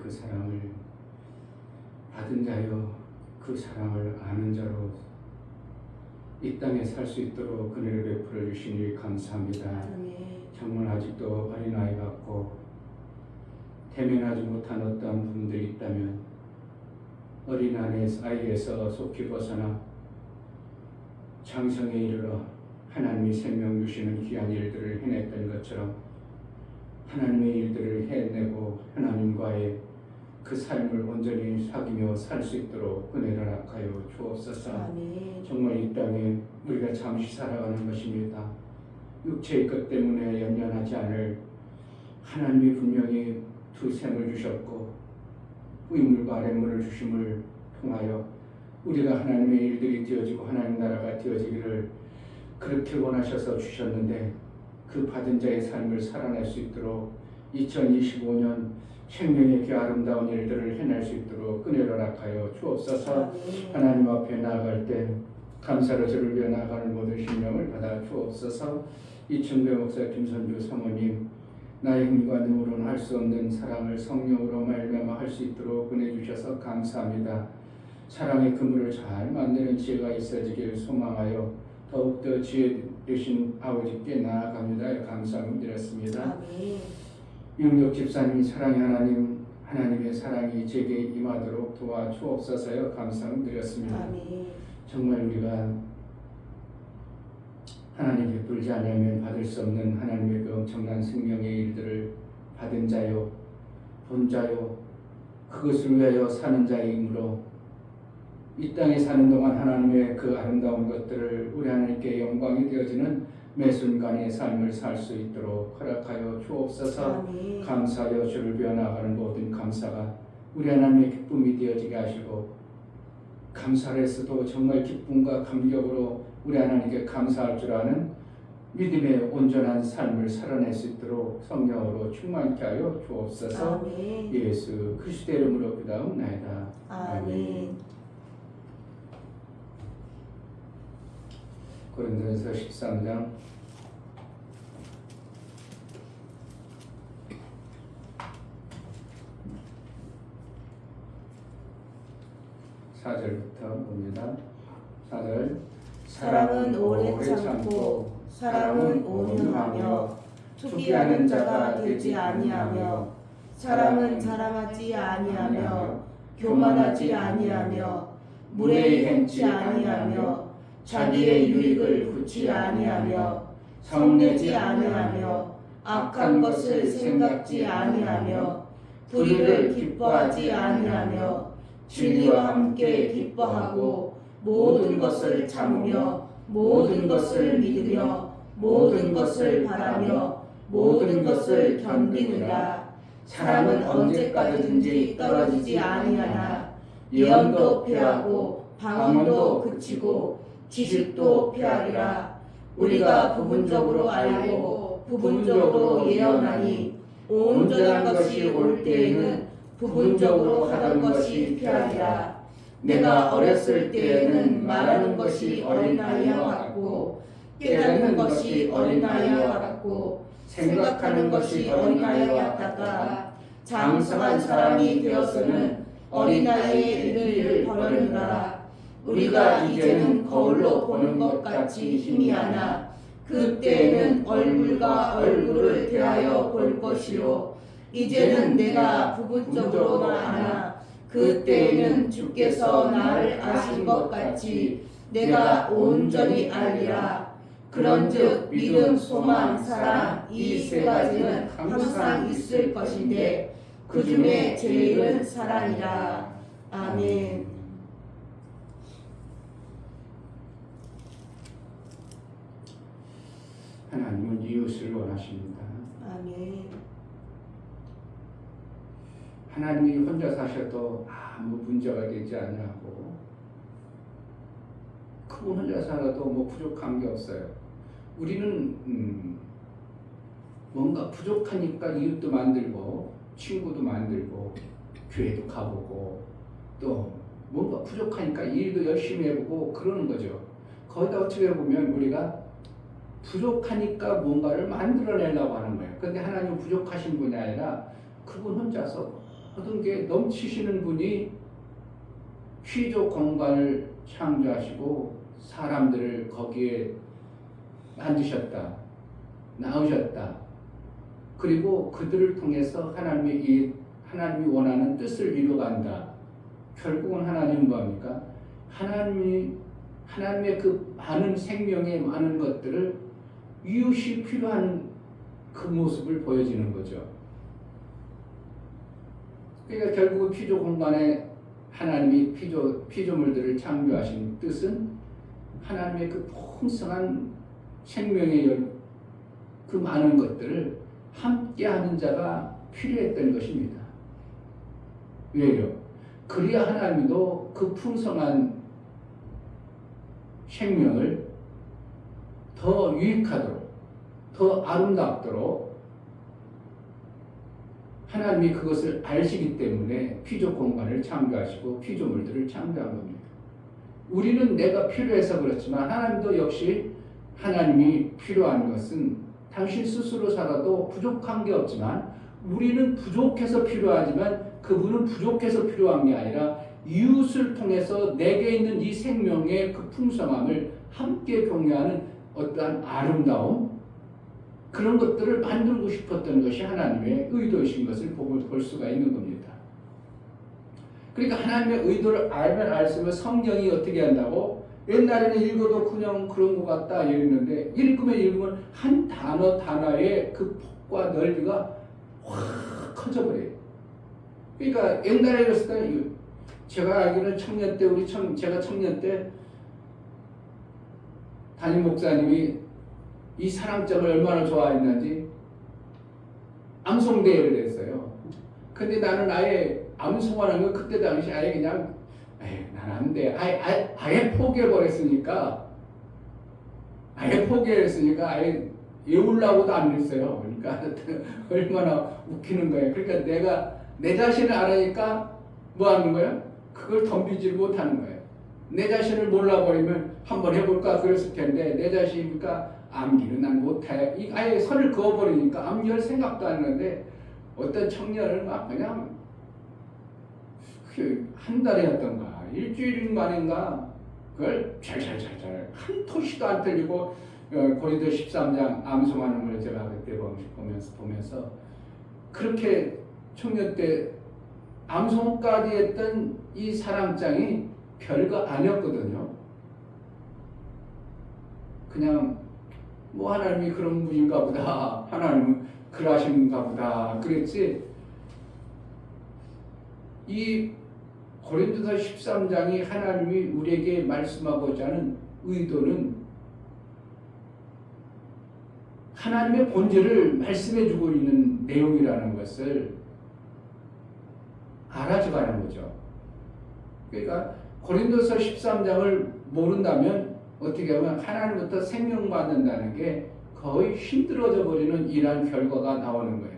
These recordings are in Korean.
그 사랑을 받은 자여 그 사랑을 아는 자로 이 땅에 살 수 있도록 은혜를 베풀어 주시니 감사합니다. 정말 아직도 어린아이 같고 대면하지 못한 어떤 분들이 있다면 어린아이에서 속히 벗어나 장성에 이르러 하나님이 생명 주시는 귀한 일들을 해냈던 것처럼 하나님의 일들을 해내고 하나님과의 그 삶을 온전히 사귀며 살 수 있도록 은혜를 허락하여 주옵소서. 정말 이 땅에 우리가 잠시 살아가는 것입니다. 육체의 것 때문에 연연하지 않을 하나님이 분명히 두 샘을 주셨고 위물과 아랫물을 주심을 통하여 우리가 하나님의 일들이 되어지고 하나님 나라가 되어지기를 그렇게 원하셔서 주셨는데 그 받은 자의 삶을 살아낼 수 있도록 2025년 생명의 그 아름다운 일들을 해낼 수 있도록 은혜를 허락하여 주옵소서. 하나님 앞에 나아갈 때 감사로 저를 위해 나아가는 모든 심령을 받아 주옵소서. 이충배 목사 김선주 사모님 나의 힘과 능으로는 할 수 없는 사랑을 성령으로 말미암아 할 수 있도록 은혜 주셔서 감사합니다. 사랑의 그물을 잘 만드는 지혜가 있어지길 소망하여 더욱더 지혜 되신 아버지께 나아갑니다. 감사를 드렸습니다. 영력 집사님 사랑의 하나님 하나님의 사랑이 제게 임하도록 도와주옵소서요. 감사를 드렸습니다. 정말 우리가 하나님 베풀지 않으면 받을 수 없는 하나님의 그 엄청난 생명의 일들을 받은 자요 본 자요 그것을 위하여 사는 자이므로 이 땅에 사는 동안 하나님의 그 아름다운 것들을 우리 하나님께 영광이 되어지는 매 순간의 삶을 살 수 있도록 허락하여 주옵소서. 감사하여 주를 배워나가는 모든 감사가 우리 하나님의 기쁨이 되어지게 하시고 감사를 했어도 정말 기쁨과 감격으로 우리 하나님께 감사할 줄 아는 믿음의 온전한 삶을 살아낼 수 있도록 성령으로 충만케 하여 주옵소서. 예수 그리스도의 이름으로 기도하옵나이다. 아멘. 고린도전서 13장 4절부터 봅니다. 4절 사랑은 오래 참고 사랑은 온유하며 투기하는 자가 되지 아니하며 사랑은 자랑하지 아니하며 교만하지 아니하며 무례히 행치 아니하며 자기의 유익을 굳지 아니하며 성내지 아니하며 악한 것을 생각지 아니하며 불의를 기뻐하지 아니하며 진리와 함께 기뻐하고 모든 것을 참으며 모든 것을 믿으며 모든 것을 바라며 모든 것을 견디느라. 사랑은 언제까지든지 떨어지지 아니하나 예언도 패하고 방언도 그치고 지식도 패하리라. 우리가 부분적으로 알고 부분적으로 예언하니 온전한 것이 올 때에는 부분적으로 하던 것이 패하리라. 내가 어렸을 때에는 말하는 것이 어린아이와 같고 깨닫는 것이 어린아이와 같고 생각하는 것이 어린아이와 같다가 장성한 사람이 되어서는 어린아이의 일을 벌이느라. 우리가 이제는 거울로 보는 것 같이 희미하나 그때에는 얼굴과 얼굴을 대하여 볼 것이요 이제는 내가 부분적으로 아나 그때에는 주께서 나를 아신 것 같이 내가 온전히 알리라. 그런즉 믿음, 소망, 사랑 이 세 가지는 항상 있을 것인데 그 중에 제일은 사랑이라. 아멘. 하나님은 이웃을 원하십니다. 아멘. 하나님이 혼자 사셔도 아무 문제가 되지 않냐고 그분 혼자 살아도 뭐 부족한 게 없어요. 우리는 뭔가 부족하니까 이웃도 만들고 친구도 만들고 교회도 가보고 또 뭔가 부족하니까 일도 열심히 해보고 그러는 거죠. 거기다 어떻게 보면 우리가 부족하니까 뭔가를 만들어내려고 하는 거예요. 그런데 하나님은 부족하신 분이 아니라 그분 혼자서 모든 게 넘치시는 분이 피조 공간을 창조하시고 사람들을 거기에 만드셨다, 낳으셨다. 그리고 그들을 통해서 하나님이 원하는 뜻을 이루어간다. 결국은 하나님은 뭐합니까? 하나님의 그 많은 생명의 많은 것들을 이웃이 필요한 그 모습을 보여지는 거죠. 그러니까 결국은 피조 공간에 하나님이 피조물들을 창조하신 뜻은 하나님의 그 풍성한 생명의 그 많은 것들을 함께하는 자가 필요했던 것입니다. 왜요? 그래야 하나님도 그 풍성한 생명을 더 유익하도록, 더 아름답도록 하나님이 그것을 아시기 때문에 피조 공간을 창조하시고 피조물들을 창조한 겁니다. 우리는 내가 필요해서 그렇지만 하나님도 역시 하나님이 필요한 것은 당신 스스로 살아도 부족한 게 없지만 우리는 부족해서 필요하지만 그분은 부족해서 필요한 게 아니라 이웃을 통해서 내게 있는 이 생명의 그 풍성함을 함께 공유하는 어떠한 아름다움, 그런 것들을 만들고 싶었던 것이 하나님의 의도이신 것을 볼 수가 있는 겁니다. 그러니까 하나님의 의도를 알면 알수록 성경이 어떻게 한다고? 옛날에는 읽어도 그냥 그런 것 같다 이랬는데 읽으면 한 단어의 그 폭과 넓이가 확 커져버려요. 그러니까 옛날에 그랬을 때 제가 알기로는 청년 때 제가 청년 때 담임 목사님이 이 사랑장을 얼마나 좋아했는지 암송대회를 했어요. 근데 나는 아예 암송하는 거 그때 당시 아예 그냥 난 안 돼. 아예 포기해버렸으니까 아예 외우려고도 안 했어요. 그러니까 얼마나 웃기는 거예요. 그러니까 내가 내 자신을 알으니까 뭐 하는 거야? 그걸 덤비질 못하는 거예요. 내 자신을 몰라버리면 한번 해볼까 그랬을 텐데 내 자신이니까 암기는 난 못해. 아예 선을 그어버리니까 암기할 생각도 안 하는데 어떤 청년을 막 그냥 한 달이었던가 일주일 만인가 그걸 잘 한 토시도 안 틀리고 고린도 13장 암송하는 걸 제가 그때 보면서 그렇게 청년 때 암송까지 했던 이 사랑장이 별거 아니었거든요. 그냥 뭐 하나님이 그런 분인가 보다, 하나님은 그러하신가 보다 그랬지. 이 고린도서 13장이 하나님이 우리에게 말씀하고자 하는 의도는 하나님의 본질을 말씀해주고 있는 내용이라는 것을 알아줘가는 거죠. 그러니까 고린도서 13장을 모른다면 어떻게 하면 하나님부터 생명받는다는 게 거의 힘들어져 버리는 이러한 결과가 나오는 거예요.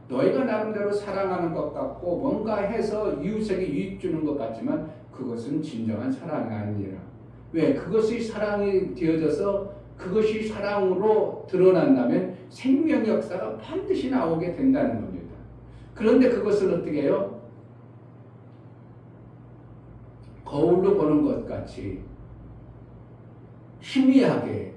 너희가 나름대로 사랑하는 것 같고 뭔가 해서 이웃에게 유익 주는 것 같지만 그것은 진정한 사랑이 아니라. 왜? 그것이 사랑이 되어져서 그것이 사랑으로 드러난다면 생명 역사가 반드시 나오게 된다는 겁니다. 그런데 그것을 어떻게 해요? 거울로 보는 것 같이 희미하게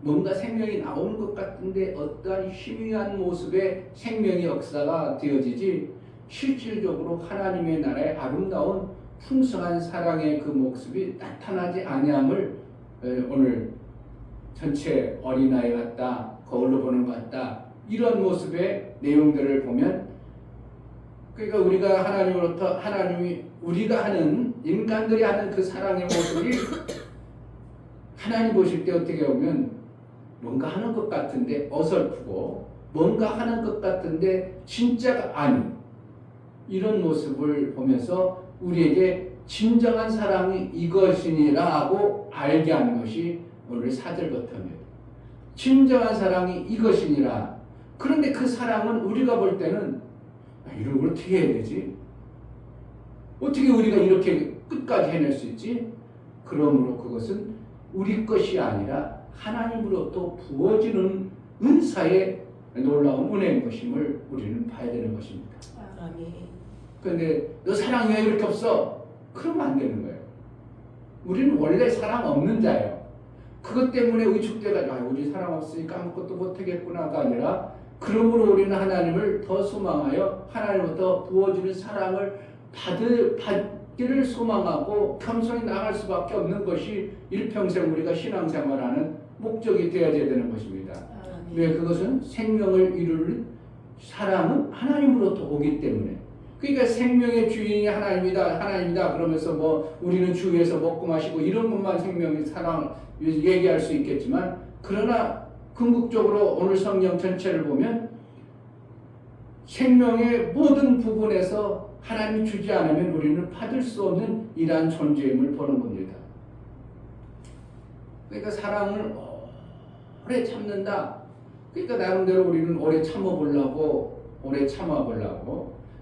뭔가 생명이 나오는 것 같은데 어떠한 희미한 모습의 생명의 역사가 되어지지 실질적으로 하나님의 나라의 아름다운 풍성한 사랑의 그 모습이 나타나지 아니함을 오늘 전체 어린아이 같다, 거울로 보는 것 같다 이런 모습의 내용들을 보면 그러니까 우리가 하나님으로부터 하나님이 우리가 하는 인간들이 하는 그 사랑의 모습이 하나님 보실 때 어떻게 보면 뭔가 하는 것 같은데 어설프고 뭔가 하는 것 같은데 진짜가 아닌 이런 모습을 보면서 우리에게 진정한 사랑이 이것이니라고 알게 하는 것이 오늘 4절부터입니다. 진정한 사랑이 이것이니라. 그런데 그 사랑은 우리가 볼 때는 이런 걸 어떻게 해야 되지? 어떻게 우리가 이렇게 끝까지 해낼 수 있지? 그러므로 그것은 우리 것이 아니라 하나님으로부터 부어지는 은사의 놀라운 은혜인 것임을 우리는 봐야 되는 것입니다. 아멘. 근데 너 사랑이 왜 이렇게 없어? 그러면 안 되는 거예요. 우리는 원래 사랑 없는 자예요. 그것 때문에 위축돼가지고 우리 사랑 없으니까 아무것도 못하겠구나가 아니라 그러므로 우리는 하나님을 더 소망하여 하나님부터 부어주는 사랑을 받기를 소망하고 겸손히 나갈 수밖에 없는 것이 일평생 우리가 신앙생활하는 목적이 되어야 되는 것입니다. 왜? 그것은 생명을 이룰 사랑은 하나님으로부터 오기 때문에. 그러니까 생명의 주인이 하나님이다 그러면서 뭐 우리는 주위에서 먹고 마시고 이런 것만 생명의 사랑을 얘기할 수 있겠지만, 그러나 궁극적으로 오늘 성경 전체를 보면 생명의 모든 부분에서 하나님이 주지 않으면 우리는 받을 수 없는 이러한 존재임을 보는 겁니다. 그러니까 사랑을 오래 참는다. 그러니까 나름대로 우리는 오래 참아보려고,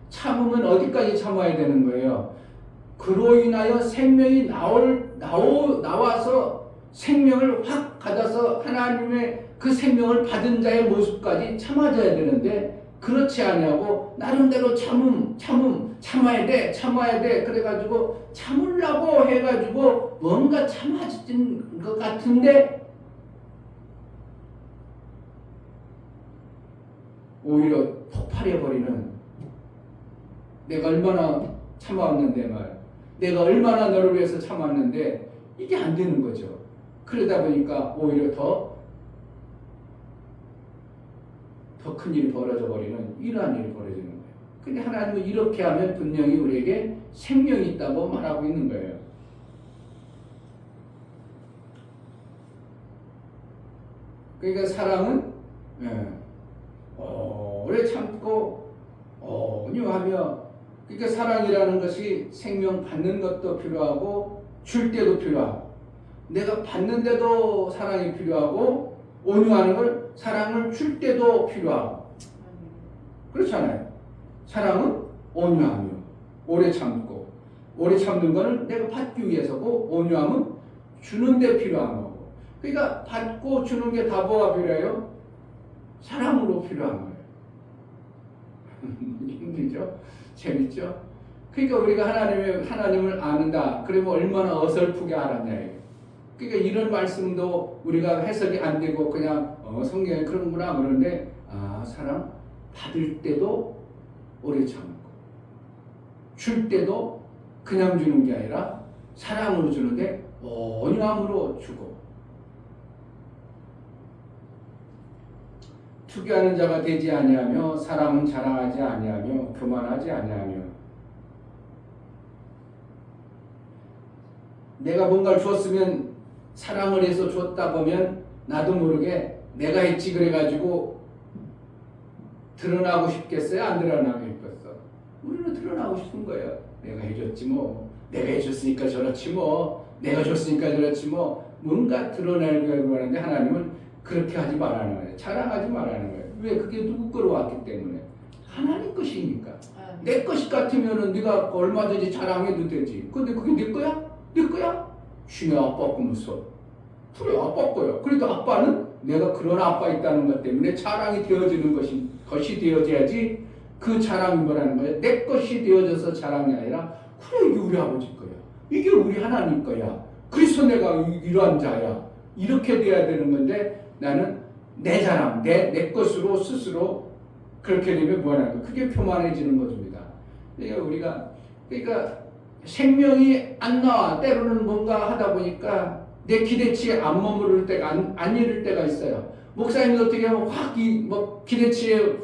참으면 어디까지 참아야 되는 거예요? 그로 인하여 생명이 나와서 생명을 확 받아서 하나님의 그 생명을 받은 자의 모습까지 참아줘야 되는데, 그렇지 아니하고 나름대로 참아야 돼 그래가지고 참으려고 해가지고 뭔가 참아진 것 같은데 오히려 폭발해버리는, 내가 얼마나 참아왔는데 내가 얼마나 너를 위해서 참았는데 이게 안 되는 거죠. 그러다 보니까 오히려 더 큰 일이 벌어져 버리는 이러한 일이 벌어지는 거예요. 근데 하나님은 이렇게 하면 분명히 우리에게 생명이 있다고 말하고 있는 거예요. 그러니까 사랑은 오래 참고 온유하며, 그러니까 사랑이라는 것이 생명 받는 것도 필요하고 줄 때도 필요하고, 내가 받는데도 사랑이 필요하고 온유하는 걸 사랑을 줄 때도 필요하고, 그렇잖아요. 사랑은 온유하며 오래 참고, 오래 참는 거는 내가 받기 위해서고, 온유함은 주는 데 필요한 거고. 그러니까 받고 주는 게 다 뭐가 필요해요? 사랑으로 필요한 거예요. 힘들죠? 재밌죠? 그러니까 우리가 하나님을 아는다. 그러면 얼마나 어설프게 알았냐. 그러니까 이런 말씀도 우리가 해석이 안 되고 그냥 성경에 그런구나 그러는데, 사랑 받을 때도 오래 참고, 줄 때도 그냥 주는 게 아니라 사랑으로 주는데 온유함으로 주고, 투기하는 자가 되지 아니하며 사람은 자랑하지 아니하며 교만하지 아니하며. 내가 뭔가를 주었으면 사랑을 해서 줬다 보면 나도 모르게 내가 했지 그래가지고 드러나고 싶겠어요? 안 드러나고 싶겠어? 우리는 드러나고 싶은 거예요. 내가 해줬지 뭐, 내가 해줬으니까 저렇지 뭐, 내가 줬으니까 저렇지 뭐, 뭔가 드러내려고 하는데 하나님은 그렇게 하지 말라는 거예요. 자랑하지 말라는 거예요. 왜? 그게 누구 거로 왔기 때문에. 하나님 것이니까. 내 것이 같으면은 네가 얼마든지 자랑해도 되지. 근데 그게 내 거야? 네 거야? 쉬네 아빠 거면서. 그래 아빠 거야. 그래도 아빠는 내가 그런 아빠 있다는 것 때문에 자랑이 되어지는 것이 되어져야지. 그 자랑이 뭐라는 거야? 내 것이 되어져서 자랑이 아니라, 그래 이게 우리 아버지 거야. 이게 우리 하나님 거야. 그래서 내가 이러한 자야. 이렇게 돼야 되는 건데, 나는 내 자랑, 내 것으로 스스로 그렇게 되면 뭐라는 거야? 그게 표만해지는 것입니다. 그러니까 생명이 안 나와. 때로는 뭔가 하다 보니까 내 기대치에 안 머무를 때가, 안 이룰 때가 있어요. 목사님이 어떻게 하면 확 기대치에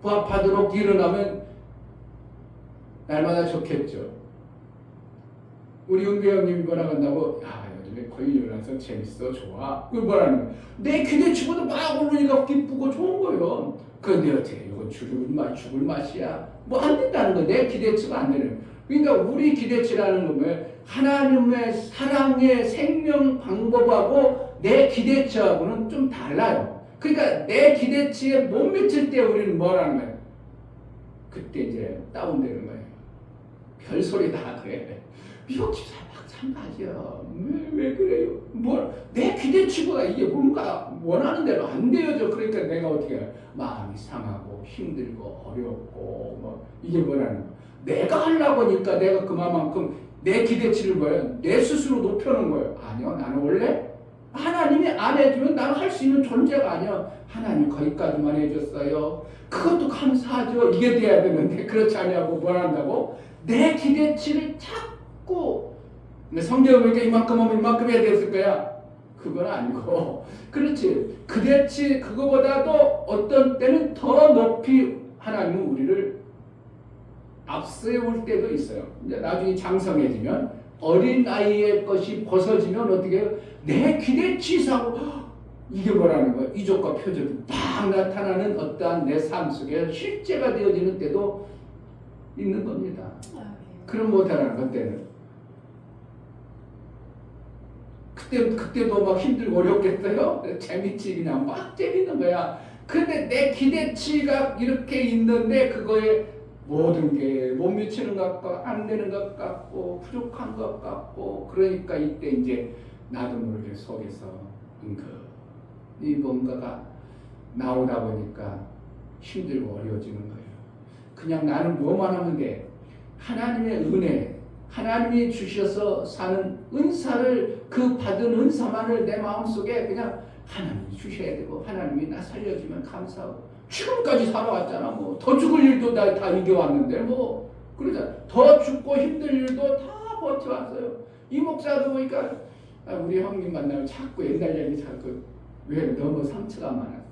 부합하도록 일어나면 날마다 좋겠죠. 우리 은배 형님이 뭐라 한다고, 요즘에 거의 일어나서 재밌어, 좋아. 그게 뭐라는 거야? 내 기대치보다 막 오르니까 기쁘고 좋은 거예요. 그런데 어떻게, 이건 죽을 맛이야. 뭐 안 된다는 거야. 내 기대치가 안 되는 거야. 그러니까 우리 기대치라는 건 뭐예요? 하나님의 사랑의 생명 방법하고 내 기대치하고는 좀 달라요. 그러니까 내 기대치에 못 미칠 때 우리는 뭐라는 거예요? 그때 이제 다운되는 거예요. 별소리 다 그래. 미국 집사 막 마찬가지야. 왜 그래요? 내 기대치보다 이게 뭔가 원하는 대로 안 되어져. 그러니까 내가 어떻게 해요? 마음이 상하고 힘들고 어렵고 이게 뭐라는 거야? 내가 하려고 하니까 내가 그만큼 내 기대치를 뭐예요? 내 스스로 높여놓은 거예요. 아니요, 나는 원래 하나님이 안 해주면 나는 할 수 있는 존재가 아니야. 하나님 거기까지만 해줬어요. 그것도 감사하죠. 이게 돼야 되는데 그렇지 않냐고 뭘 한다고? 내 기대치를 자꾸 성경을 보니까 이만큼 하면 이만큼 해야 됐을 거야. 그건 아니고 그렇지. 기대치 그거보다도 어떤 때는 더 높이 하나님은 우리를 앞세울 때도 있어요. 이제 나중에 장성해지면 어린 아이의 것이 벗어지면 어떻게 해요? 내 기대치 이상으로 이게 뭐라는 거야? 이족과 표적이 막 나타나는 어떠한 내 삶 속에 실제가 되어지는 때도 있는 겁니다. 그럼 못하는 것 때는 그때도 막 힘들고 어렵겠어요? 재밌지. 그냥 막 재밌는 거야. 근데 내 기대치가 이렇게 있는데 그거에 모든 게 못 미치는 것 같고 안 되는 것 같고 부족한 것 같고 그러니까 이때 이제 나도 모르게 속에서 이 뭔가가 나오다 보니까 힘들고 어려워지는 거예요. 그냥 나는 뭐만 하면 돼. 하나님의 은혜, 하나님이 주셔서 사는 은사를 그 받은 은사만을 내 마음속에 그냥 하나님이 주셔야 되고 하나님이 나 살려주면 감사하고 지금까지 살아왔잖아. 더 죽을 일도 다 이겨왔는데 그러잖아. 더 죽고 힘들 일도 다 버텨왔어요. 이 목사도 보니까 우리 형님 만나면 자꾸 옛날 얘기 자꾸 왜 너무 상처가 많았어.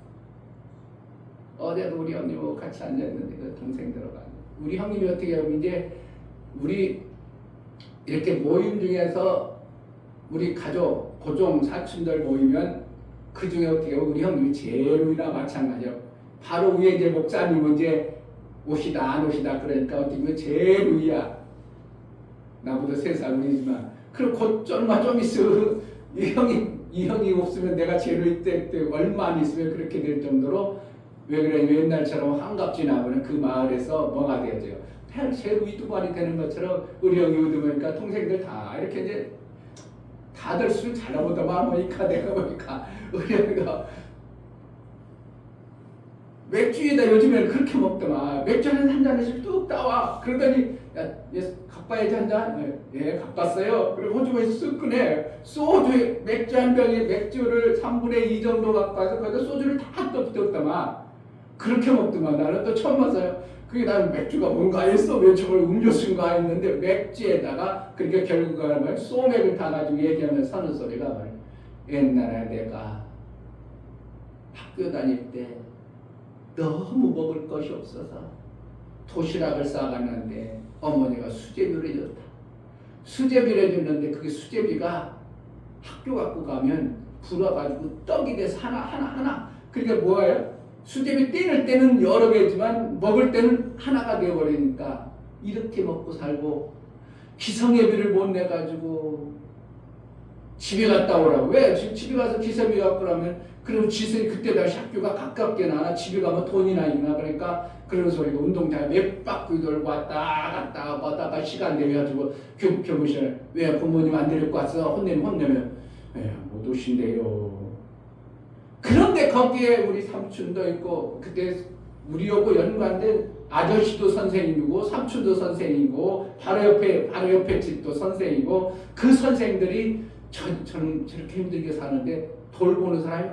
어제도 우리 형님하고 같이 앉아있는데 그 동생 들어가. 우리 형님이 어떻게 하면 이제 우리 이렇게 모임 중에서 우리 가족, 고종, 사촌들 모이면 그 중에 어떻게 하면 우리 형님이 제일 위나 마찬가지야. 바로 위에 이제 목사님은 이제 오시다 안 오시다 그러니까 어떻게 보면 제일 위야. 나보다 3살 위지만. 그럼 곧 얼마 좀 있으면 이 형이 없으면 내가 제일 위 때 얼마 안 있으면 그렇게 될 정도로 왜 그래? 옛날처럼 환갑지 나면 그 마을에서 뭐가 되어져요? 제일 위두발이 되는 것처럼 우리 형이 웃으니까 동생들 다 이렇게 이제 다들 술 잘나보다 보니까 내가 보니까 우리 형이가 맥주에다 요즘에는 그렇게 먹더만 맥주 한 잔씩 뚝 따와. 그러더니 얘 갚아야지 한 잔? 예, 갚았어요. 그리고 호주머니에서 쓱 꺼내. 소주 맥주 한 병에 맥주를 3분의 2 정도 갖고 와서 거기다 소주를 다 또 붙였더만 그렇게 먹더만. 나는 또 처음 봤어요. 그게 나는 맥주가 뭔가 했어. 왜 저걸 음료수인가 했는데 맥주에다가 그러니까 결국은 소맥을 타가지고 얘기하면서 하는 소리가 옛날에 내가 학교 다닐 때 너무 먹을 것이 없어서 도시락을 싸갔는데 어머니가 수제비를 해줬다. 수제비를 해줬는데 그게 수제비가 학교 갖고 가면 불어가지고 떡이 돼서 하나 그게 뭐예요? 수제비 떼낼 때는 여러 개지만 먹을 때는 하나가 되어버리니까 이렇게 먹고 살고 기성예비를 못 내가지고 집에 갔다 오라고. 왜? 집에 가서 기성예비 갖고 오라면 그리고 지선이 그때 다시 학교가 가깝게 나나 집에 가면 돈이나 있나 그러니까 그런 소리가 운동장에 몇 바퀴 돌고 왔다 갔다 하다가 시간 되가지고 교무실에 왜 부모님 안 데리고 왔어? 혼내면 못 오신대요. 그런데 거기에 우리 삼촌도 있고 그때 우리하고 연관된 아저씨도 선생님이고 삼촌도 선생님이고 바로 옆에 집도 선생이고 그 선생들이 저는 저렇게 힘들게 사는데 돌보는 사람이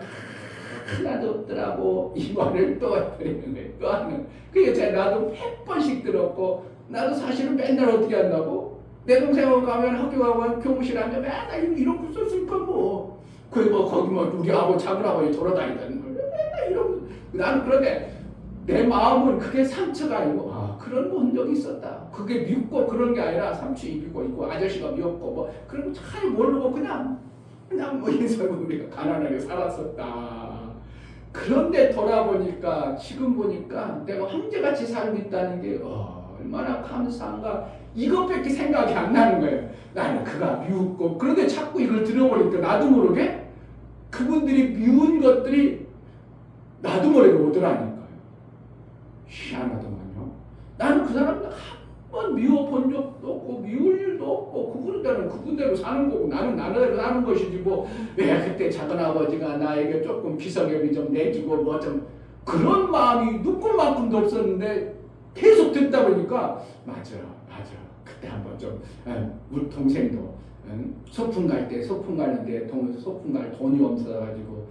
하나도 없더라고. 이 말을 또 해버리는 거예요. 또 하는. 그게 나도 100번씩 들었고 나도 사실은 맨날 어떻게 한다고? 내 동생하고 가면 학교 가면 교무실 앉아 맨날 이러고 있었을까 뭐. 거기 우리 아버지 작은아버지 돌아다니다는 걸 맨날 이러고. 나는 그런데 내 마음은 그게 상처가 아니고 그런 거 한 적이 있었다. 그게 밉고 그런 게 아니라 삼촌이 밉고 있고 아저씨가 미웠고 그런 거 잘 모르고 그냥 인생 우리가 가난하게 살았었다. 그런데 돌아보니까 지금 보니까 내가 황제같이 살고 있다는 게 얼마나 감사한가. 이것밖에 생각이 안 나는 거예요. 나는 그가 미웠고 그런데 자꾸 이걸 들어보니까 나도 모르게 그분들이 미운 것들이 나도 모르게 오더라니까요. 희한하더만요. 나는 그 사람들 한 번은 미워 본 적도 없고 미울 일도 없고 그분들은 그분대로 사는 거고 나는 나대로 사는 것이지 뭐 왜 그때 작은 아버지가 나에게 조금 기성협이 좀 내주고 뭐 좀 그런 마음이 누군만큼도 없었는데 계속 듣다 보니까 맞아 그때 한번 좀 우리 동생도 소풍 갈 때 소풍 가는데 소풍 갈 돈이 없어가지고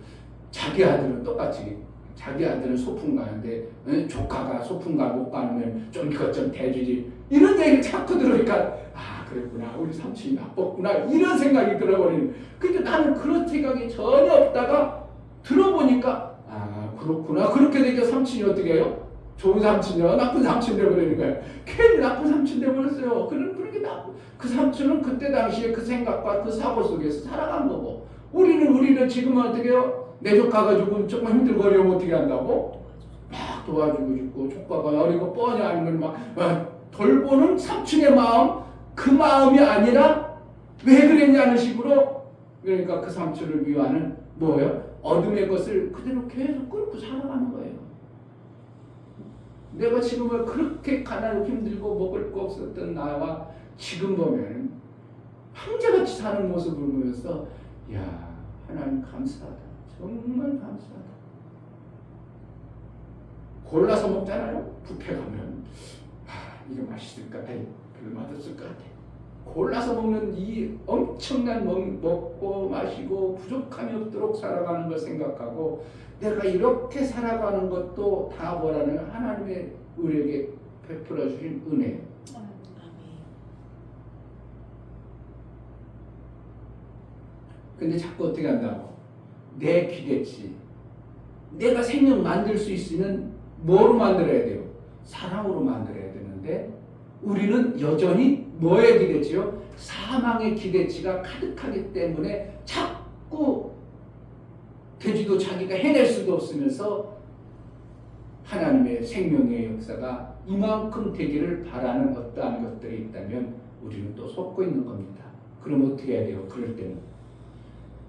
자기 아들은 똑같이 자기 아들은 소풍 가는데 조카가 소풍 못 가면 좀 이것 좀 대주지 이런 얘기를 자꾸 들으니까 아 그랬구나 우리 삼촌이 나빴구나 이런 생각이 들어버리는. 근데 나는 그런 생각이 전혀 없다가 들어보니까 아 그렇구나 그렇게 되니까 삼촌이 어떻게 해요? 좋은 삼촌이요 나쁜 삼촌 되버리는 거예요. 괜히 나쁜 삼촌 되버렸어요. 그렇게 나쁜 그 삼촌은 그때 당시에 그 생각과 그 사고 속에서 살아간 거고 우리는 지금은 어떻게 해요? 내 조카가 조금 힘들거리면 어떻게 한다고? 막 도와주고 싶고 조카가 어리고 뻔히 아니면 막 돌보는 삼촌의 마음 그 마음이 아니라 왜 그랬냐는 식으로 그러니까 그 삼촌을 위하는 뭐예요? 어둠의 것을 그대로 계속 끌고 살아가는 거예요. 내가 지금은 그렇게 가난하고 힘들고 먹을 거 없었던 나와 지금 보면 형제같이 사는 모습을 보면서 야 하나님 감사하다. 정말 감사하다. 골라서 먹잖아요. 뷔페 가면 이거 맛있을까? 별로 맛없을 것 같아. 골라서 먹는 이 엄청난 먹고 마시고 부족함이 없도록 살아가는 걸 생각하고 내가 이렇게 살아가는 것도 다 뭐라는 하나님의 우리에게 베풀어 주신 은혜예요. 근데 자꾸 어떻게 한다고? 내 기대치. 내가 생명 만들 수 있으면 뭐로 만들어야 돼요? 사랑으로 만들어야 되는데 우리는 여전히 뭐에 기대치요? 사망의 기대치가 가득하기 때문에 자꾸 되지도 자기가 해낼 수도 없으면서 하나님의 생명의 역사가 이만큼 되기를 바라는 어떠한 것들이 있다면 우리는 또 속고 있는 겁니다. 그럼 어떻게 해야 돼요? 그럴 때는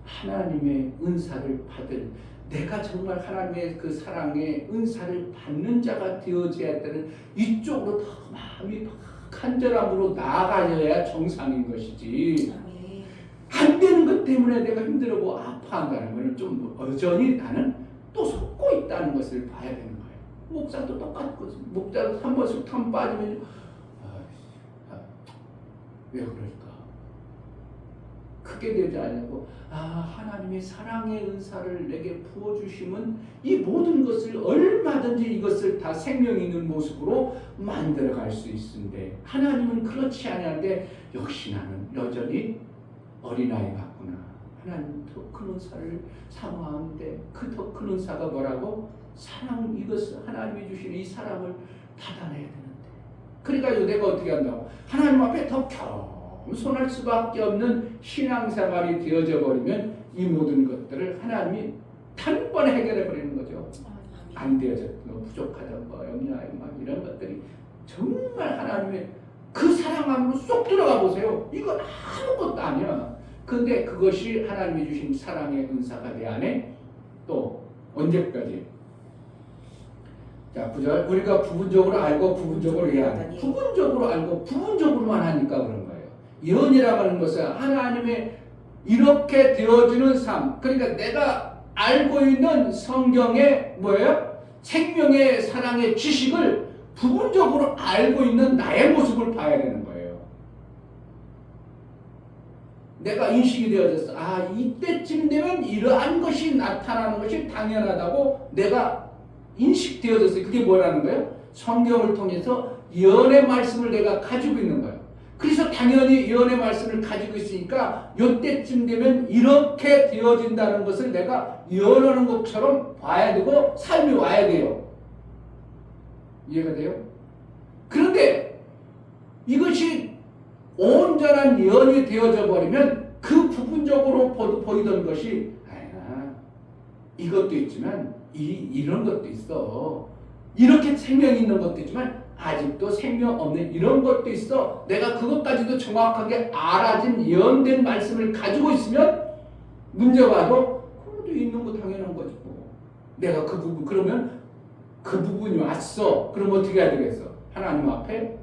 하나님의 은사를 받을 내가 정말 하나님의 그 사랑의 은사를 받는 자가 되어져야 되는 이쪽으로 더 마음이 간절함으로 나아가야 정상인 것이지 안 되는 것 때문에 내가 힘들고 아파한다는 것은 좀 여전히 나는 또 속고 있다는 것을 봐야 되는 거예요. 목사도 똑같고 목사도 한 번씩 탐 빠지면 왜 그럴까? 크게 되지 않냐고 하나님의 사랑의 은사를 내게 부어주심은 이 모든 것을 얼마든지 이것을 다 생명 있는 모습으로 만들어갈 수 있는데 하나님은 그렇지 않은데 역시 나는 여전히 어린아이 같구나. 하나님 더 큰 은사를 사모하는데 그 더 큰 은사가 뭐라고? 사랑 이것을 하나님이 주신 이 사랑을 받아내야 되는데 그러니까 내가 어떻게 한다고? 하나님 앞에 더 겸손할 수밖에 없는 신앙생활이 되어져 버리면 이 모든 것들을 하나님이 단번에 해결해 버리는 거죠. 안 되어졌던 거, 부족하던 거, 영리하고 막 이런 것들이 정말 하나님의 그 사랑 안으로 쏙 들어가 보세요. 이건 아무것도 아니야. 근데 그것이 하나님이 주신 사랑의 은사가 내 안에 또 언제까지? 자, 9절 우리가 부분적으로 알고 부분적으로 이해하는 부분적으로 알고 부분적으로만 하니까 그런 거예요. 예언이라고 하는 것은 하나님의 이렇게 되어주는 삶 그러니까 내가 알고 있는 성경의 뭐예요? 생명의 사랑의 지식을 부분적으로 알고 있는 나의 모습을 봐야 되는 거예요. 내가 인식이 되어졌어. 이때쯤 되면 이러한 것이 나타나는 것이 당연하다고 내가 인식되어졌어요. 그게 뭐라는 거예요? 성경을 통해서 예언의 말씀을 내가 가지고 있는 거예요. 그래서 당연히 예언의 말씀을 가지고 있으니까 이때쯤 되면 이렇게 되어진다는 것을 내가 예언하는 것처럼 봐야 되고 삶이 와야 돼요. 이해가 돼요? 그런데 이것이 온전한 예언이 되어져 버리면 그 부분적으로 보이던 것이 이것도 있지만 이런 것도 있어. 이렇게 생명이 있는 것도 있지만 아직도 생명 없는 이런 것도 있어. 내가 그것까지도 정확하게 알아진 예언된 말씀을 가지고 있으면 문제가 와도 그것도 있는 거 당연한 거지 뭐. 내가 그 부분 그러면 그 부분이 왔어. 그럼 어떻게 해야 되겠어? 하나님 앞에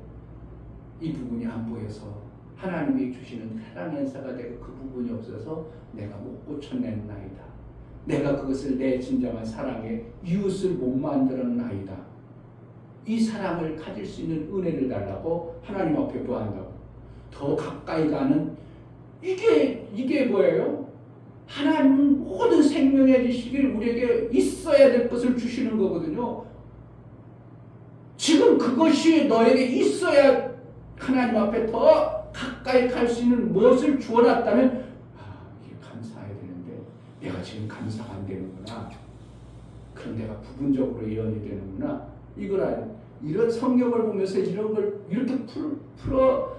이 부분이 안 보여서 하나님이 주시는 사랑 연사가 되고 그 부분이 없어서 내가 못 고쳐냈나이다. 내가 그것을 내 진정한 사랑의 이웃을 못 만들었나이다. 이 사랑을 가질 수 있는 은혜를 달라고 하나님 앞에 구한다고. 더 가까이 가는 이게 뭐예요? 하나님은 모든 생명의 지식을 우리에게 있어야 될 것을 주시는 거거든요. 지금 그것이 너에게 있어야 하나님 앞에 더 가까이 갈 수 있는 무엇을 주어놨다면 이게 감사해야 되는데 내가 지금 감사가 안 되는구나. 그럼 내가 부분적으로 예언이 되는구나. 이런 성경을 보면서 이런 걸 이렇게 풀어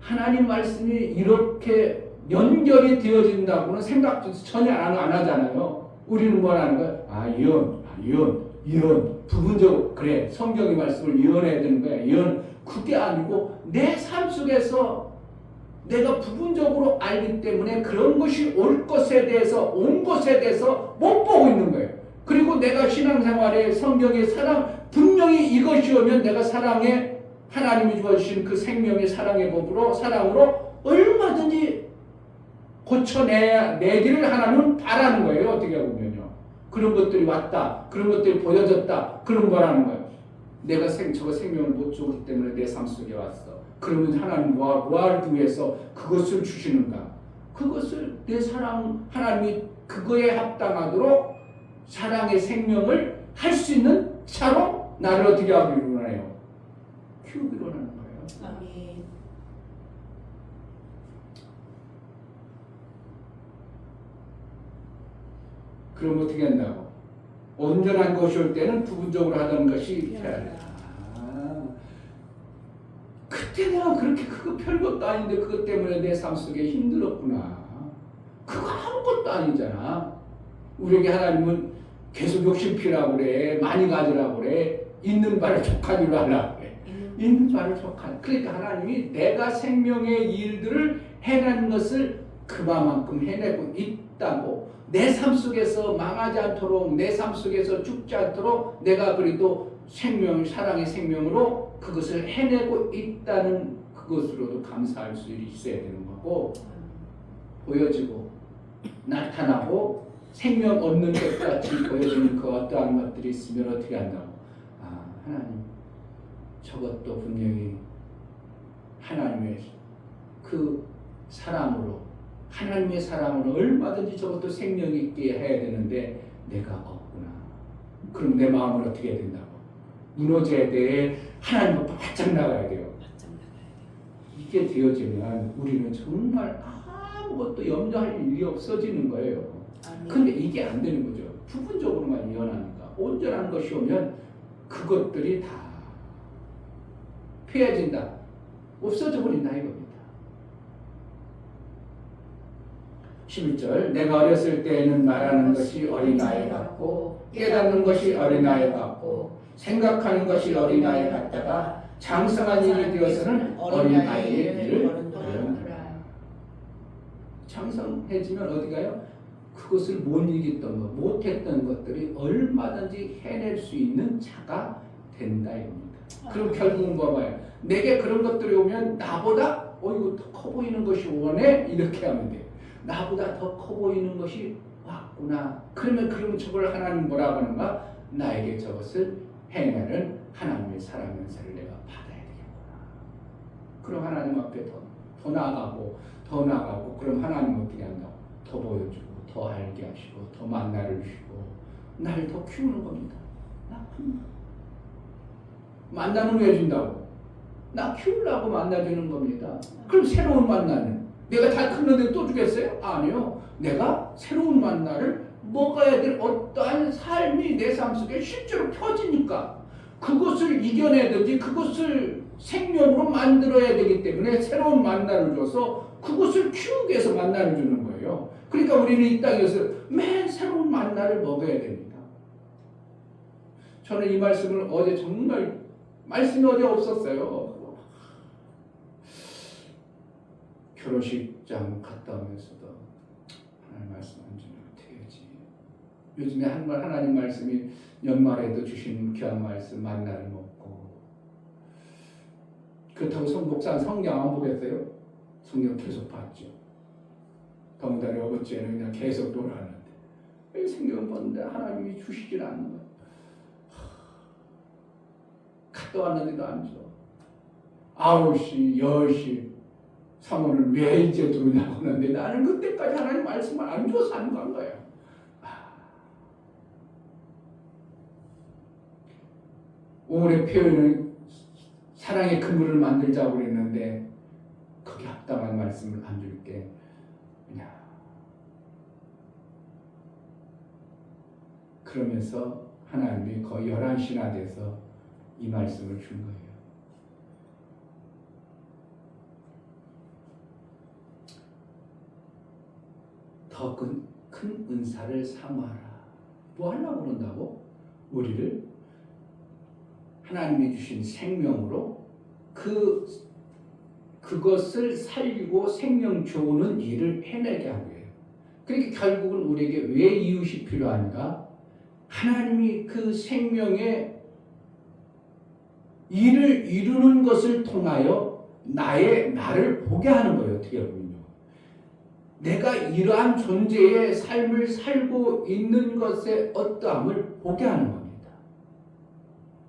하나님 말씀이 이렇게 연결이 되어진다고는 생각도 전혀 안 하잖아요. 우리는 뭘 하는 거야? 예언. 부분적으로 그래 성경의 말씀을 예언해야 되는 거야. 예언 그게 아니고 내 삶 속에서 내가 부분적으로 알기 때문에 그런 것이 올 것에 대해서 온 것에 대해서 못 보고 있는 거예요. 그리고 내가 신앙생활에 성경의 사랑 분명히 이것이 오면 내가 사랑에 하나님이 주어주신 그 생명의 사랑의 법으로 사랑으로 얼마든지 고쳐내기를 하나님은 바라는 거예요. 어떻게 보면요. 그런 것들이 왔다. 그런 것들이 보여졌다. 그런 거라는 거예요. 내가 저거 생명을 못 주기 때문에 내 삶 속에 왔어. 그러면 하나님 뭐하기 위해서 그것을 주시는가? 그것을 내 사랑 하나님이 그거에 합당하도록 사랑의 생명을 할 수 있는 차로 나를 어떻게 하기로 하나요? 키우기로 하는 거예요. 아멘. 그럼 어떻게 한다고? 온전한 것이 올 때는 부분적으로 하던 것이 필요하다. 그때 내가 그렇게 그거 별것도 아닌데 그것 때문에 내 삶 속에 힘들었구나. 그거 아무것도 아니잖아. 우리에게 하나님은 계속 욕심 피라고 그래. 많이 가지라고 그래. 있는 바를 족하기로 하려고 그래. 있는 바를 족하기. 그러니까 하나님이 내가 생명의 일들을 해내는 것을 그만큼 해내고 있다고. 내 삶 속에서 망하지 않도록 내 삶 속에서 죽지 않도록 내가 그래도 사랑의 생명으로 그것을 해내고 있다는 그것으로도 감사할 수 있어야 되는 거고 보여지고 나타나고 생명 얻는 것 같이 보여지는 그 어떠한 것들이 있으면 어떻게 한다고? 하나님 저것도 분명히 하나님의 그 사랑으로 하나님의 사랑으로 얼마든지 저것도 생명이 있게 해야 되는데 내가 없구나. 그럼 내 마음을 어떻게 해야 된다고? 무너져야 돼. 하나님 앞에 바짝 나가야 돼요. 이게 되어지면 우리는 정말 아무것도 염려할 일이 없어지는 거예요. 근데 이게 안 되는 거죠. 부분적으로만 예언하니까. 온전한 것이 오면 그것들이 다 폐해진다. 없어져 버린다 이겁니다. 11절 내가 어렸을 때에는 말하는 것이 어린아이 같고 깨닫는 것이 어린아이 같고 생각하는 것이 어린아이 같다가 장성한 일이 되어서는 어린아이의 일을 버렸노라. 장성해지면 어디 가요? 그것을 못 이겼던 것, 못했던 것들이 얼마든지 해낼 수 있는 자가 된다 이겁니다. 그럼 결국은 뭐예요? 내게 그런 것들이 오면 나보다 이거 더 커 보이는 것이 오네? 이렇게 하면 돼요. 나보다 더 커 보이는 것이 왔구나. 그러면 저걸 하나님 뭐라고 하는가? 나에게 저것을 해내는 하나님의 사랑 연사를 내가 받아야 되겠구나. 그럼 하나님 앞에 더 나아가고 그럼 하나님 어떻게 한다고? 더 보여주고 더 알게 하시고 더 만나를 주시고 나를 더 키우는 겁니다. 만나는 왜 준다고? 나 키우려고 만나주는 겁니다. 그럼 새로운 만나는 내가 다 컸는데 또 주겠어요? 아니요. 내가 새로운 만나를 먹어야 될 어떠한 삶이 내 삶 속에 실제로 펴지니까 그것을 이겨내든지 그것을 생명으로 만들어야 되기 때문에 새로운 만나를 줘서 그것을 키우기 위해서 만나를 주는 거예요. 그러니까 우리는 이 땅에서 매일 새로운 만나를 먹어야 됩니다. 저는 이 말씀을 어제 정말 말씀이 어제 없었어요. 결혼식장 갔다 오면서도 하나님 말씀 언제나 어떻게 해야지. 요즘에 하나님 말씀이 연말에도 주신 귀한 말씀 만나를 먹고 그렇다고 목사 성경 안 보겠어요? 성경 계속 봤죠. 더군다나 어버째는 그냥 계속 놀았는데 왜 성경 보는데 하나님이 주시질 않는 거예요. 갔다 왔는데도 안 줘. 9시, 10시 사모를 왜 이제 들어오냐고 하는데 나는 그때까지 하나님 말씀을 안 줘서 안 간 거예요. 올해 표현은 사랑의 그물을 만들자고 그랬는데 거기 합당한 말씀을 안 줄게. 그냥 그러면서 하나님이 거의 11시나 돼서 이 말씀을 준 거예요. 더 큰 은사를 사모하라. 뭐 하려고 그런다고? 우리를 하나님이 주신 생명으로 그것을 살리고 생명 좋은 일을 해내게 하는 거예요. 그러니까 결국은 우리에게 왜 이웃이 필요한가? 하나님이 그 생명의 일을 이루는 것을 통하여 나를 보게 하는 거예요. 어떻게 보면요. 내가 이러한 존재의 삶을 살고 있는 것의 어떠함을 보게 하는 겁니다.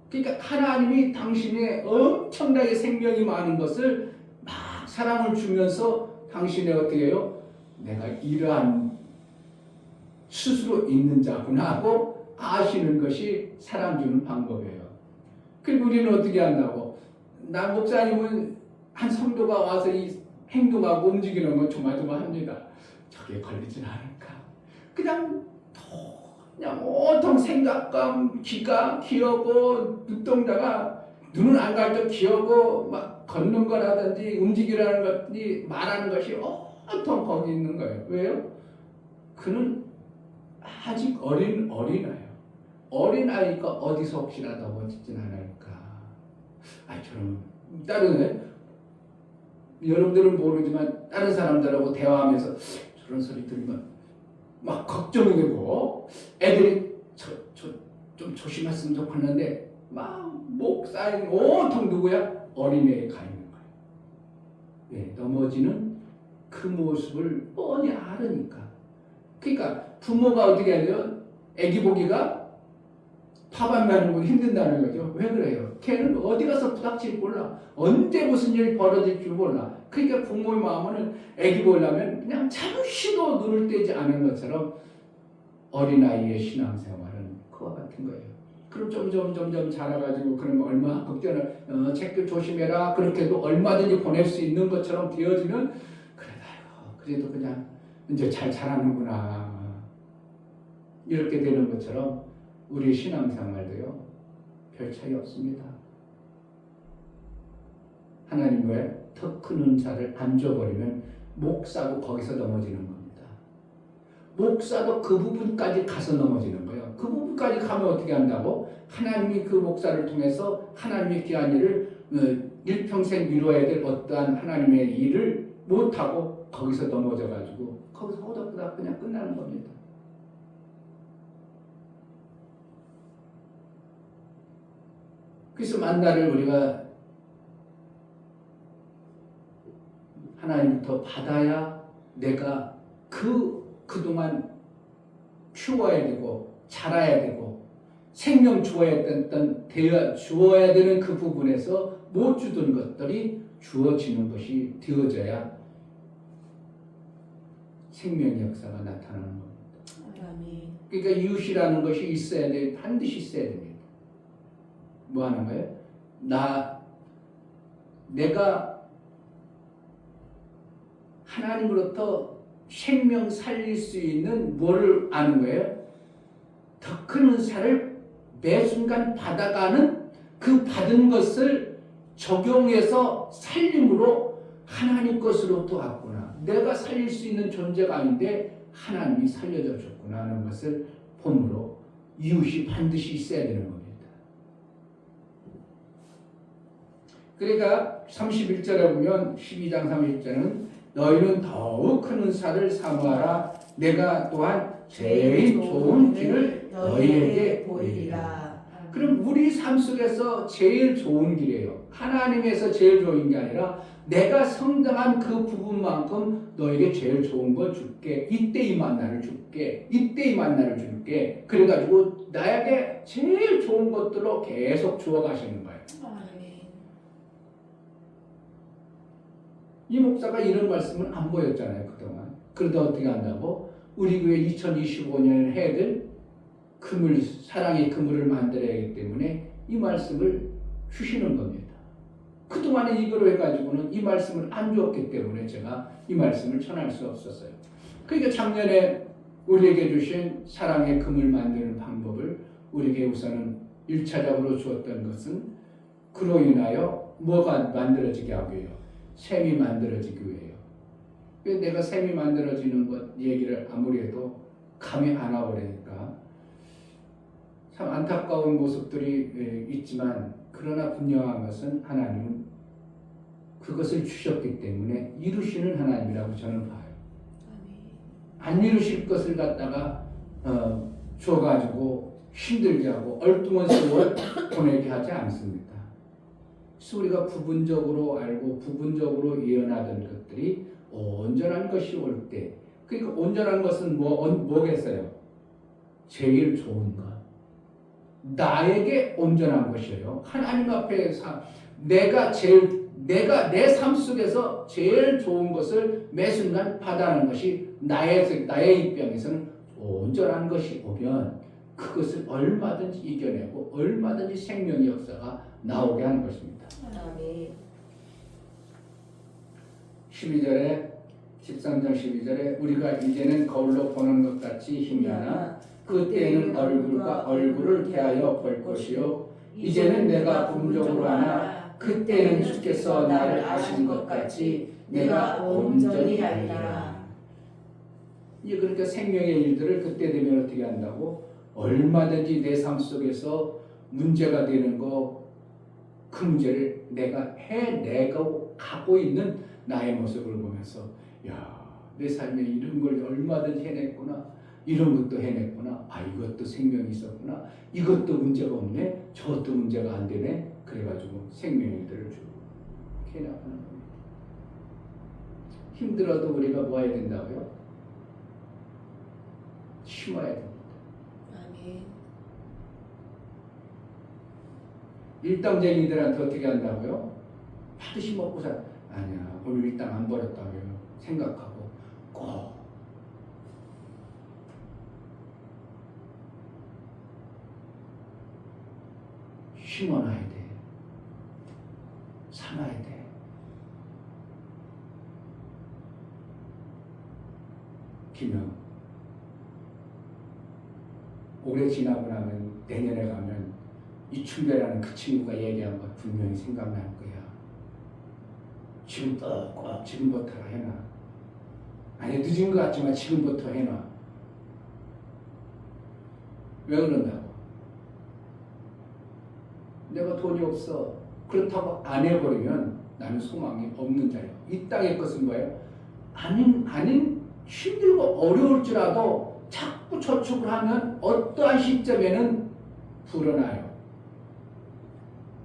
그러니까 하나님이 당신의 엄청나게 생명이 많은 것을 막 사랑을 주면서 당신의 어떻게 해요? 내가 이러한 스스로 있는 자구나 하고 아시는 것이 사랑 주는 방법이에요. 그리고 우리는 어떻게 한다고? 나 목사님은 한 성도가 와서 이 행동하고 움직이는 건 조마조마합니다. 저게 걸리진 않을까? 그냥 온통 생각감, 귀가 귀하고 눈동자가 눈은 안 갈 때 귀하고 막 걷는 거라든지 움직이라는 것이 말하는 것이 온통 거기 있는 거예요. 왜요? 그는 아직 어린아이예요. 어린아이가 어디서 혹시나 넘어지진 않을까? 저는 다른 여러분들은 모르지만 다른 사람들하고 대화하면서 저런 소리 들으면 막 걱정이 되고 애들이 좀 조심했으면 좋겠는데 막 목 쌓인 온통 누구야? 어린애에 가 있는 거예요. 네, 넘어지는 그 모습을 뻔히 알으니까. 그러니까 부모가 어떻게 해야 돼요? 애기 보기가 밥안 나는 건 힘든다는 거죠. 왜 그래요? 걔는 어디 가서 부닥칠지 몰라. 언제 무슨 일이 벌어질 줄 몰라. 그러니까 부모의 마음은 애기 보려면 그냥 잠시도 눈을 떼지 않은 것처럼 어린아이의 신앙생활은 그와 같은 거예요. 그럼 점점 자라가지고 그러면 얼마나 걱정을 책도 조심해라 그렇게도 얼마든지 보낼 수 있는 것처럼 되어지면 그래도 그냥 이제 잘 자라는구나 이렇게 되는 것처럼 우리 신앙생활도요 별 차이 없습니다. 하나님과의 더 큰 은사를 안 줘버리면 목사도 거기서 넘어지는 겁니다. 목사도 그 부분까지 가서 넘어지는 거예요. 그 부분까지 가면 어떻게 한다고? 하나님이 그 목사를 통해서 하나님의 귀한 일을 일평생 이루어야 될 어떠한 하나님의 일을 못하고 거기서 넘어져가지고 거기서 호덕호덕 그냥 끝나는 겁니다. 그래서 만나를 우리가 하나님부터 받아야 내가 그동안 키워야 되고 자라야 되고 생명 주어야 되는 그 부분에서 못 주던 것들이 주어지는 것이 되어져야 생명의 역사가 나타나는 겁니다. 아멘. 그러니까 이웃이라는 것이 있어야 돼. 반드시 있어야 됩니다. 뭐 하는 거예요? 내가 하나님으로부터 생명 살릴 수 있는 뭐를 아는 거예요? 더 큰 은사를 매 순간 받아가는 그 받은 것을 적용해서 살림으로 하나님 것으로부터 왔구나. 내가 살릴 수 있는 존재가 아닌데 하나님이 살려줘 줬구나 하는 것을 본으로 이웃이 반드시 있어야 되는 겁니다. 그러니까 31절에 보면 12장 30절은 너희는 더욱 큰 은사를 사모하라. 내가 또한 제일 좋은 길을 너희에게 보이리라. 그럼 우리 삶 속에서 제일 좋은 길이에요. 하나님에서 제일 좋은 게 아니라 내가 성장한 그 부분만큼 너에게 제일 좋은 걸 줄게. 이때 이 만나를 줄게. 이때 이 만나를 줄게. 그래가지고 나에게 제일 좋은 것들로 계속 주어가시는 거예요. 아멘. 이 목사가 이런 말씀을 안 보였잖아요, 그동안. 그러다 어떻게 한다고? 우리 교회 2025년 해야 될 그물, 사랑의 그물을 만들어야 하기 때문에 이 말씀을 주시는 겁니다. 그동안에 이거로 해가지고는 이 말씀을 안 주었기 때문에 제가 이 말씀을 전할 수 없었어요. 그러니까 작년에 우리에게 주신 사랑의 그물 만드는 방법을 우리에게 우선은 1차적으로 주었던 것은 그로 인하여 뭐가 만들어지게 하기 위해요? 샘이 만들어지기 위해요. 내가 샘이 만들어지는 것 얘기를 아무리 해도 감이 안 와버리니까 참 안타까운 모습들이 있지만 그러나 분명한 것은 하나님은 그것을 주셨기 때문에 이루시는 하나님이라고 저는 봐요. 안 이루실 것을 갖다가 줘가지고 힘들게 하고 얽두면 세월 보내게 하지 않습니다. 그래서 우리가 부분적으로 알고 부분적으로 예언하던 것들이 온전한 것이 올 때, 그러니까 온전한 것은 뭐겠어요? 제일 좋은 것. 나에게 온전한 것이에요. 하나님 앞에 내가 내 삶 속에서 제일 좋은 것을 매 순간 받아가는 것이 나의 입장에서는 온전한 것이 오면 그것을 얼마든지 이겨내고 얼마든지 생명의 역사가 나오게 하는 것입니다. 아멘. 12절에 13장 12절에 우리가 이제는 거울로 보는 것 같이 희미하나 그때는 얼굴과 얼굴을 대하여 볼 것이요 이제는 내가 부분적으로 하나 그때는 주께서 나를 아신 것 같이 내가 온전히 알리라. 이제 그러니까 생명의 일들을 그때 되면 어떻게 한다고? 얼마든지 내 삶 속에서 문제가 되는 그 문제를 내가 해내고 가고 있는 나의 모습을 보면서 내 삶에 이런 걸 얼마든지 해냈구나. 이런 것도 해냈구나. 이것도 생명이 있었구나. 이것도 문제가 없네. 저것도 문제가 안 되네. 그래가지고 생명의 일들을 쭉 해나가는 겁니다. 힘들어도 우리가 뭐 해야 된다고요? 심어야 됩니다. 아멘. 일당쟁이들한테 어떻게 한다고요? 반드시 먹고 아니야 오늘 일당 안 벌었다고요. 생각하고 꼭 심어놔야 돼. 삼아야 돼. 기명 오래 지나고 나면 내년에 가면 이춘배라는 그 친구가 얘기한 거 분명히 생각날 거야. 지금부터 해놔. 아니 늦은 것 같지만 지금부터 해놔. 왜 그런다고? 내가 돈이 없어. 그렇다고 안 해버리면 나는 소망이 없는 자예요. 이 땅의 것은 뭐예요? 아닌 힘들고 어려울지라도 자꾸 저축을 하면 어떠한 시점에는 불어나요.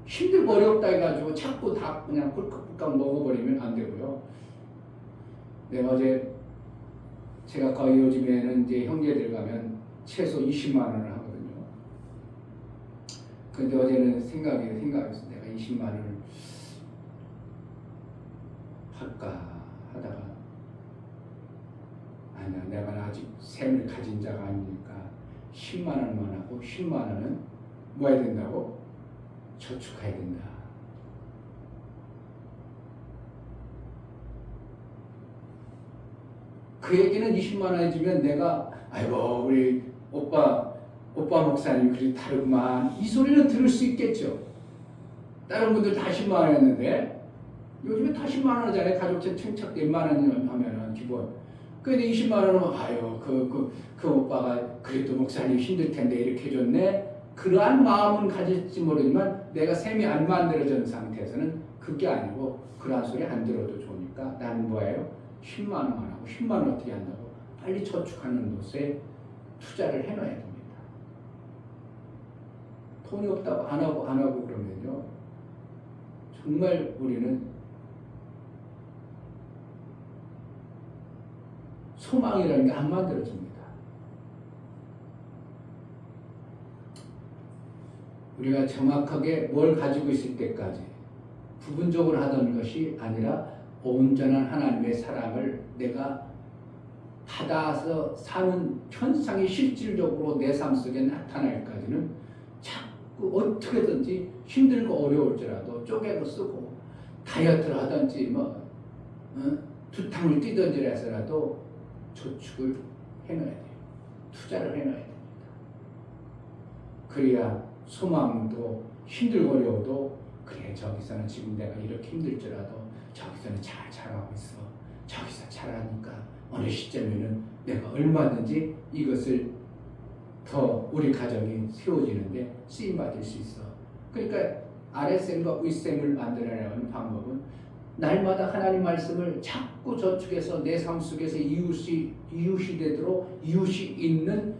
힘들고 어렵다 해가지고 자꾸 다 그냥 꿀꺽꿀꺽 먹어버리면 안 되고요. 내가 어제 제가 거의 요즘에는 이제 형제들 가면 최소 20만 원을 하거든요. 근데 어제는 생각했어. 내가 20만 원을 할까 하다가 아니야. 내가 아직 셈을 가진 자가 아니니까 10만 원만 하고 10만 원은 뭐 해야 된다고? 저축해야 된다. 그 얘기는 20만 원 해주면 내가 아이고 우리 오빠 목사님 그리 다르구만 이 소리는 들을 수 있겠죠. 다른 분들 다 10만 원 했는데 요즘에 다 10만 원 하잖아요. 가족체 청착 1만 원 하면은 기본. 근데 20만 원은 아유 그 오빠가 그래도 목사님 힘들 텐데 이렇게 해줬네. 그러한 마음은 가질지 모르지만 내가 셈이 안 만들어진 상태에서는 그게 아니고 그러한 소리 안 들어도 좋으니까 나는 뭐예요? 10만 원만 하고 10만 원 어떻게 한다고? 빨리 저축하는 곳에 투자를 해놔야 됩니다. 돈이 없다고 안 하고 그러면요. 정말 우리는 소망이라는 게 안 만들어집니다. 우리가 정확하게 뭘 가지고 있을 때까지 부분적으로 하던 것이 아니라 온전한 하나님의 사랑을 내가 받아서 사는 현상이 실질적으로 내 삶 속에 나타날까지는 자꾸 어떻게든지 힘들고 어려울지라도 쪼개고 쓰고 다이어트를 하든지 두탕을 뛰든지 해서라도 저축을 해놔야 돼요. 투자를 해놔야 됩니다. 그래야 소망도 힘들고 어려워도 그래 저기서는 지금 내가 이렇게 힘들지라도 저기서는 잘 자라고 있어. 저기서 잘하니까 어느 시점에는 내가 얼마든지 이것을 더 우리 가정이 세워지는데 쓰임받을 수 있어. 그러니까 아랫셈과 윗셈을 만들어내는 방법은 날마다 하나님 말씀을 자꾸 저축해서 내 삶 속에서 이웃이 되도록 이웃이 있는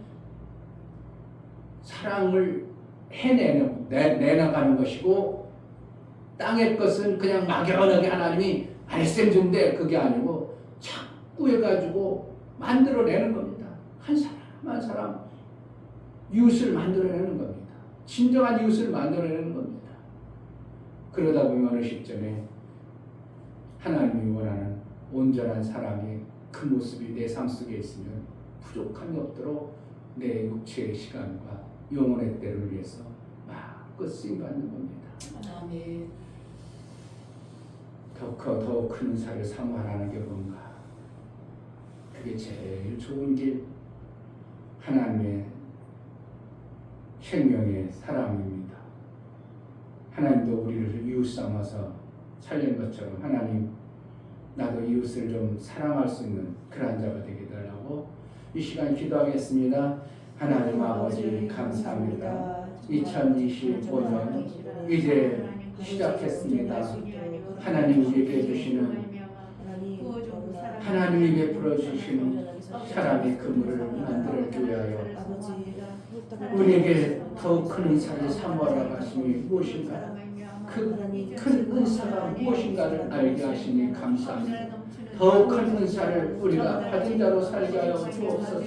사랑을 내나가는 것이고, 땅의 것은 그냥 막연하게 하나님이 아랫셈 준대 그게 아니고 자꾸 해가지고 만들어내는 겁니다. 한 사람 한 사람 이웃을 만들어내는 겁니다. 진정한 이웃을 만들어내는 겁니다. 그러다 보면 어느 시점에 하나님이 원하는 온전한 사랑의 그 모습이 내 삶 속에 있으면 부족함이 없도록 내 육체의 시간과 영혼의 때를 위해서 마음껏 쓰임받는 겁니다. 아멘. 더 큰 은사를 사모하라는 게 뭔가? 그게 제일 좋은 길, 하나님의 생명의 사랑입니다. 하나님도 우리를 이웃 삼아서 살린 것처럼 하나님 나도 이웃을 좀 사랑할 수 있는 그런 자가 되게 해달라고 이 시간 기도하겠습니다. 하나님 아버지 감사합니다. 2025년 이제 시작했습니다. 하나님 우리에게 주시는 하나님이 베풀어 주시는 사랑의 그물을 만들기 위하여 우리에게 더 큰 은사를 사모하라 하시니 무엇인가? 그 큰 은사가 무엇인가를 알게 하시니 감사합니다. 더 큰 은사를 우리가 받은 자로 살게 하여 주옵소서.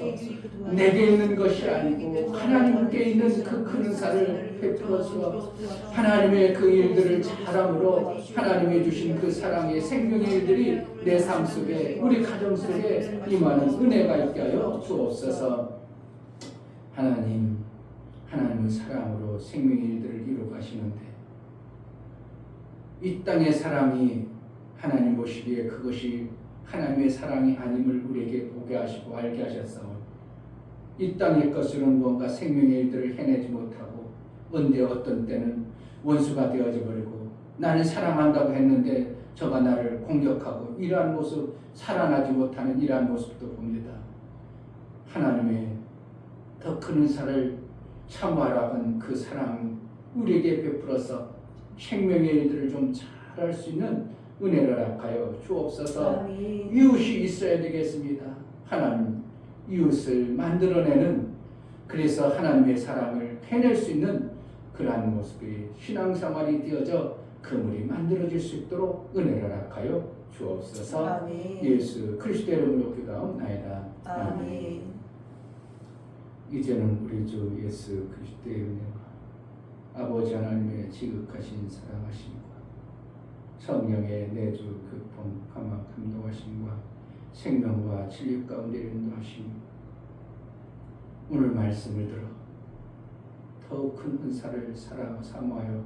내게 있는 것이 아니고 하나님께 있는 그 큰 은사를 베풀어 주어 하나님의 그 일들을 잘함으로 하나님이 주신 그 사랑의 생명의 일들이 내 삶 속에 우리 가정 속에 임하는 은혜가 있게 하여 주옵소서. 하나님은 사랑으로 생명의 일들을 이루어 가시는데 이 땅의 사랑이 하나님 보시기에 그것이 하나님의 사랑이 아님을 우리에게 보게 하시고 알게 하셨사오니 이 땅의 것으로는 뭔가 생명의 일들을 해내지 못하고 언제 어떤 때는 원수가 되어져 버리고 나는 사랑한다고 했는데 저가 나를 공격하고 이러한 모습, 살아나지 못하는 이러한 모습도 봅니다. 하나님의 더 큰 은사를 참아라는 그 사랑 우리에게 베풀어서 생명의 일들을 좀 잘할 수 있는 은혜를 허락하여 주옵소서. 이웃이 있어야 되겠습니다. 하나님 이웃을 만들어내는 그래서 하나님의 사랑을 해낼 수 있는 그러한 모습이 신앙생활이 되어져 그물이 만들어질 수 있도록 은혜를 허락하여 주옵소서. 아멘. 예수 그리스도의 이름으로 기도하옵나이다. 아멘. 이제는 우리 주 예수 그리스도의 은혜와 아버지 하나님의 지극하신 사랑하심과 성령의 내주 극동 감화 감동하심과 생명과 진리 가운데 인도하심 오늘 말씀을 들어 더욱 큰 은사를 사모하여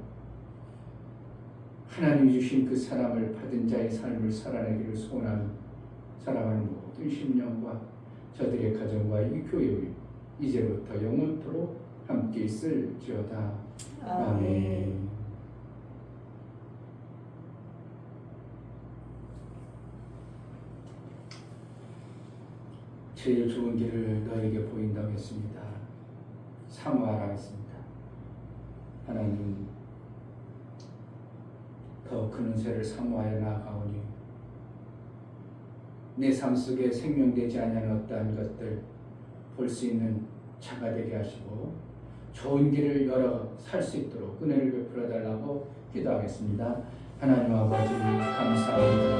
하나님이 주신 그 사랑을 받은 자의 삶을 살아내기를 소원하는 사랑하는 모든 심령과 저들의 가정과 이 교회의 이제부터 영원토록 함께 있을지어다. 아멘. 제일 좋은 길을 너에게 보인다고 했습니다. 사모하라 했습니다. 하나님 더 큰 은혜를 사모하여 나아가오니 내 삶 속에 생명되지 아니하는 어떠한 것들 볼 수 있는 자가 되게 하시고 좋은 길을 열어 살 수 있도록 은혜를 베풀어 달라고 기도하겠습니다. 하나님 아버지 감사합니다.